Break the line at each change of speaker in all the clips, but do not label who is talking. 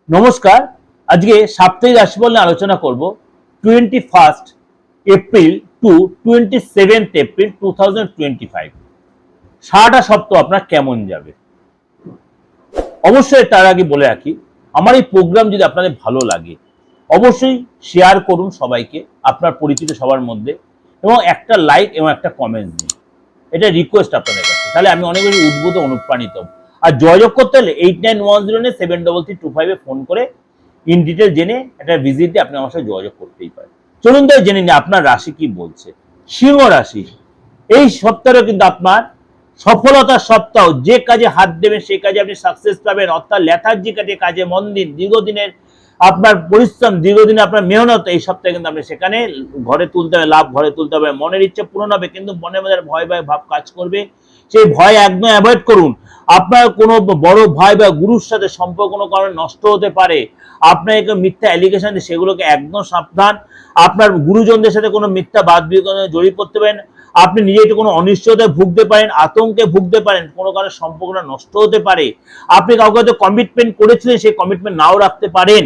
নমস্কার। আজকে সাপ্তাহিক রাশিফল নিয়ে আলোচনা করব 21 এপ্রিল টু 27 এপ্রিল 2025। সারাটা সপ্তাহ আপনার কেমন যাবে। অবশ্যই তার আগে বলে রাখি, আমার এই প্রোগ্রাম যদি আপনাদের ভালো লাগে অবশ্যই শেয়ার করুন সবাইকে, আপনার পরিচিত সবার মধ্যে, এবং একটা লাইক এবং একটা কমেন্ট দিন। এটা রিকোয়েস্ট আপনাদের কাছে, তাহলে আমি অনেক বেশি উদ্বুদ্ধ অনুপ্রাণিত হব। আর যোগাযোগ করতে হলে 8910 73325 ফোন করে ইন ডিটেল জেনে একটা ভিজিট দিয়ে আপনি আমার সাথে যোগাযোগ করতেই পারেন। চলুন তাই জেনে নিই আপনার রাশি কি বলছে। সিংহ রাশি, এই সপ্তাহে কিন্তু আপনার সফলতার সপ্তাহ। যে কাজে হাত দেবেন সেই কাজে আপনি সাকসেস পাবেন, অর্থাৎ লেথার্জি কাটে কাজে মন দিন। দীর্ঘদিনের আপনার পরিশ্রম, দীর্ঘদিনে আপনার মেহনত এই সপ্তাহে কিন্তু আপনি সেখানে ঘরে তুলতে হবে, লাভ ঘরে তুলতে হবে। মনের ইচ্ছা পূরণ হবে, কিন্তু মনের মধ্যে ভয় ভয় ভাব কাজ করবে, সেই ভয় একদম অ্যাভয়েড করুন। আপনার কোনো বড় ভাই বা গুরুর সাথে সম্পর্ক কোনো কারণে নষ্ট হতে পারে, আপনার মিথ্যা অ্যালিগেশন, সেগুলোকে একদম সাবধান। আপনার গুরুজনদের সাথে কোনো মিথ্যা বাদ বিতণ্ডায় জড়িয়ে পড়তে পারেন, আপনি নিজে একটু কোনো অনিশ্চয়তায় ভুগতে পারেন, আতঙ্কে ভুগতে পারেন, কোনো কারণে সম্পর্কটা নষ্ট হতে পারে। আপনি কাউকে হয়তো কমিটমেন্ট করেছিলেন, সেই কমিটমেন্ট নাও রাখতে পারেন,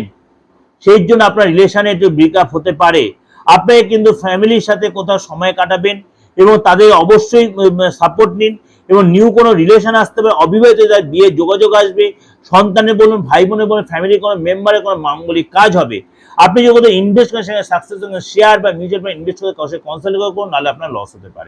সেই জন্য আপনার রিলেশনে একটু ব্রেকআপ হতে পারে। আপনাকে কিন্তু ফ্যামিলির সাথে কোথাও সময় কাটাবেন এবং তাদের অবশ্যই সাপোর্ট নিন। এবং নিউ কোনো রিলেশন আসতে পারে, অবিবাহিত যার বিয়ে যোগাযোগ আসবে, সন্তানের বলুন, ভাই বোনের বলুন, ফ্যামিলির কোনো মেম্বারের কোনো মাঙ্গলিক কাজ হবে। আপনি যদি ইনভেস্ট করেন সেখানে সাকসেস, শেয়ার বা মিউচুয়াল ফান্ড ইনভেস্ট করে কনসাল্ট করুন, নাহলে আপনার লস হতে পারে।